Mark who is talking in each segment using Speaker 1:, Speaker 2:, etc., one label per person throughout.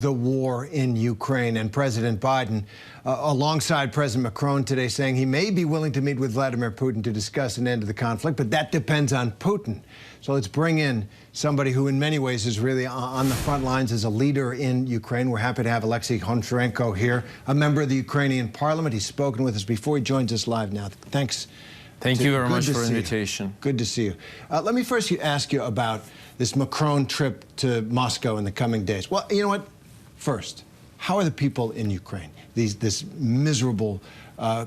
Speaker 1: the war in Ukraine, and President Biden alongside President Macron today saying he may be willing to meet with Vladimir Putin to discuss an end to the conflict, but that depends on Putin. So let's bring in somebody who in many ways is really on the front lines as a leader in Ukraine. We're happy to have Alexei Honcharенko here, a member of the Ukrainian parliament. He's spoken with us before. He joins us live now. Thanks.
Speaker 2: Thank you very much for the invitation.
Speaker 1: Good to see you. Let me first ask you about this Macron trip to Moscow in the coming days. Well, you know what? First, how are the people in Ukraine? This miserable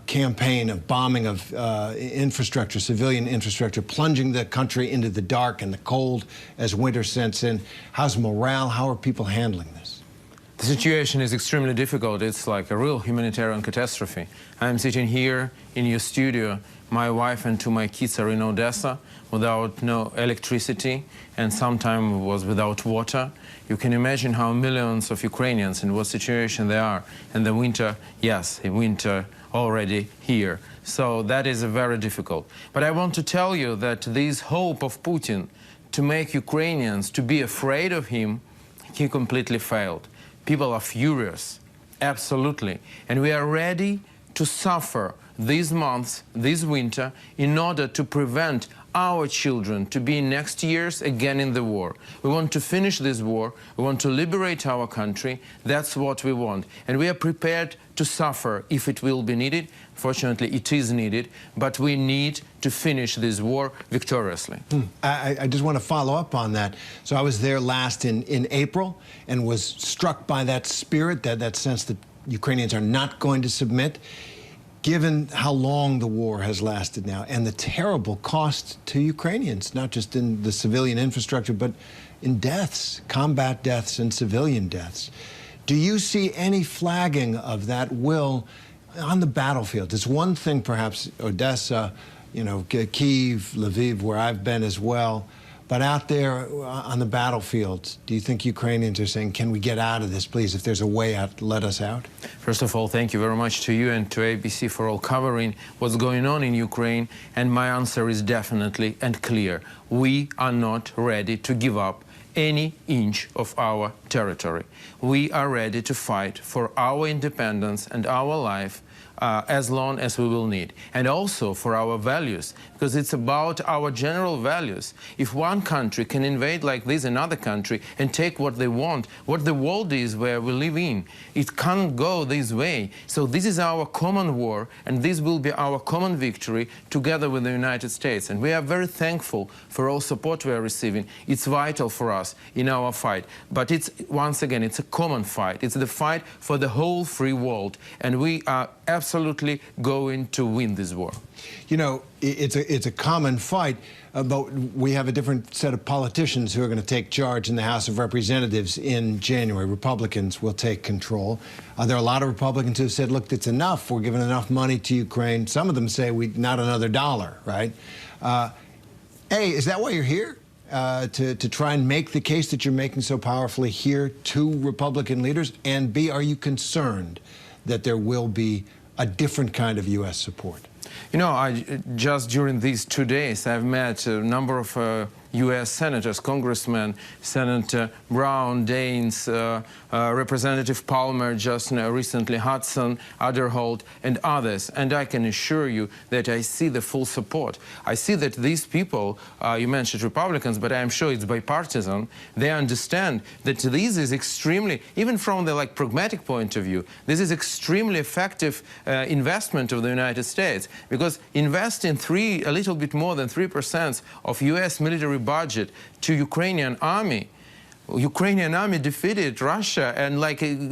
Speaker 1: campaign of bombing of infrastructure, civilian infrastructure, plunging the country into the dark and the cold as winter sets in. How's morale? How are people handling this?
Speaker 2: The situation is extremely difficult. It's like a real humanitarian catastrophe. I'm sitting here in your studio. My wife and two of my kids are in Odessa without no electricity and sometimes was without water. You can imagine how millions of Ukrainians in what situation they are. And the winter, yes, the winter already here. So that is very difficult. But I want to tell you that this hope of Putin to make Ukrainians to be afraid of him, he completely failed. People are furious, absolutely. And we are ready to suffer these months, this winter, in order to prevent our children to be next years again in the war. We want to finish this war. We want to liberate our country. That's what we want. And we are prepared to suffer if it will be needed. Fortunately, it is needed. But we need to finish this war victoriously.
Speaker 1: I just want to follow up on that. So I was there last in April and was struck by that spirit, that sense that Ukrainians are not going to submit. Given how long the war has lasted now and the terrible cost to Ukrainians, not just in the civilian infrastructure, but in deaths, combat deaths and civilian deaths, do you see any flagging of that will on the battlefield? It's one thing, perhaps, Odessa, you know, Kyiv, Lviv, where I've been as well. But out there on the battlefield, do you think Ukrainians are saying, can we get out of this, please? If there's a way out, let us out?
Speaker 2: First of all, thank you very much to you and to ABC for all covering what's going on in Ukraine. And my answer is definitely and clear. We are not ready to give up any inch of our territory. We are ready to fight for our independence and our life as long as we will need, and also for our values, because it's about our general values. If one country can invade like this another country and take what they want, what the world is where we live in, it can't go this way. So this is our common war, and this will be our common victory together with the United States. And we are very thankful for all support we are receiving. It's vital for us in our fight. But it's, once again, it's a common fight. It's the fight for the whole free world, and we are absolutely going to win this war.
Speaker 1: You know, it's a common fight, but we have a different set of politicians who are going to take charge in the House of Representatives in January. Republicans will take control. There are a lot of Republicans who have said, look, it's enough. We're giving enough money to Ukraine. Some of them say not another dollar, right? A, is that why you're here? To try and make the case that you're making so powerfully here to Republican leaders? And B, are you concerned that there will be a different kind of U.S. support?
Speaker 2: You know, just during these 2 days, I've met a number of U.S. senators, congressmen, Senator Brown, Daines, Representative Palmer, just recently Hudson, Aderholt, and others. And I can assure you that I see the full support. I see that these people, you mentioned Republicans, but I'm sure it's bipartisan, they understand that this is extremely, even from the pragmatic point of view, this is extremely effective investment of the United States, because investing a little bit more than 3% of U.S. military budget to Ukrainian army defeated Russia and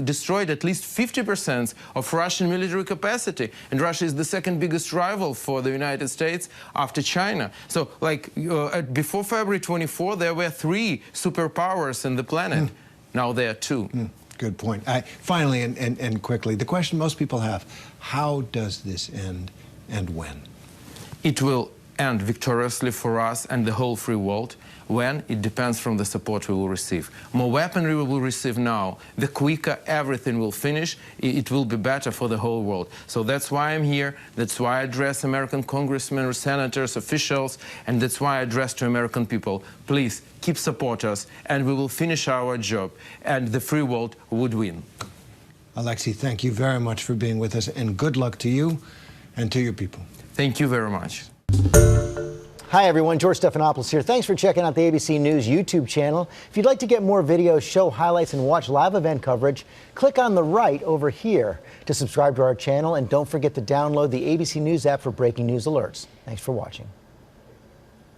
Speaker 2: destroyed at least 50% of Russian military capacity. And Russia is the second biggest rival for the United States after China. So before February 24, there were 3 superpowers on the planet. Now there are 2.
Speaker 1: Good point. Finally, and quickly, the question most people have, how does this end and when?
Speaker 2: It will end victoriously for us and the whole free world. When? It depends from the support we will receive. More weaponry we will receive now, the quicker everything will finish, it will be better for the whole world. So that's why I'm here, that's why I address American congressmen, senators, officials, and that's why I address to American people. Please, keep support us, and we will finish our job, and the free world would win.
Speaker 1: Alexei, thank you very much for being with us, and good luck to you and to your people.
Speaker 2: Thank you very much.
Speaker 3: Hi, everyone. George Stephanopoulos here. Thanks for checking out the ABC News YouTube channel. If you'd like to get more videos, show highlights, and watch live event coverage, click on the right over here to subscribe to our channel. And don't forget to download the ABC News app for breaking news alerts. Thanks for watching.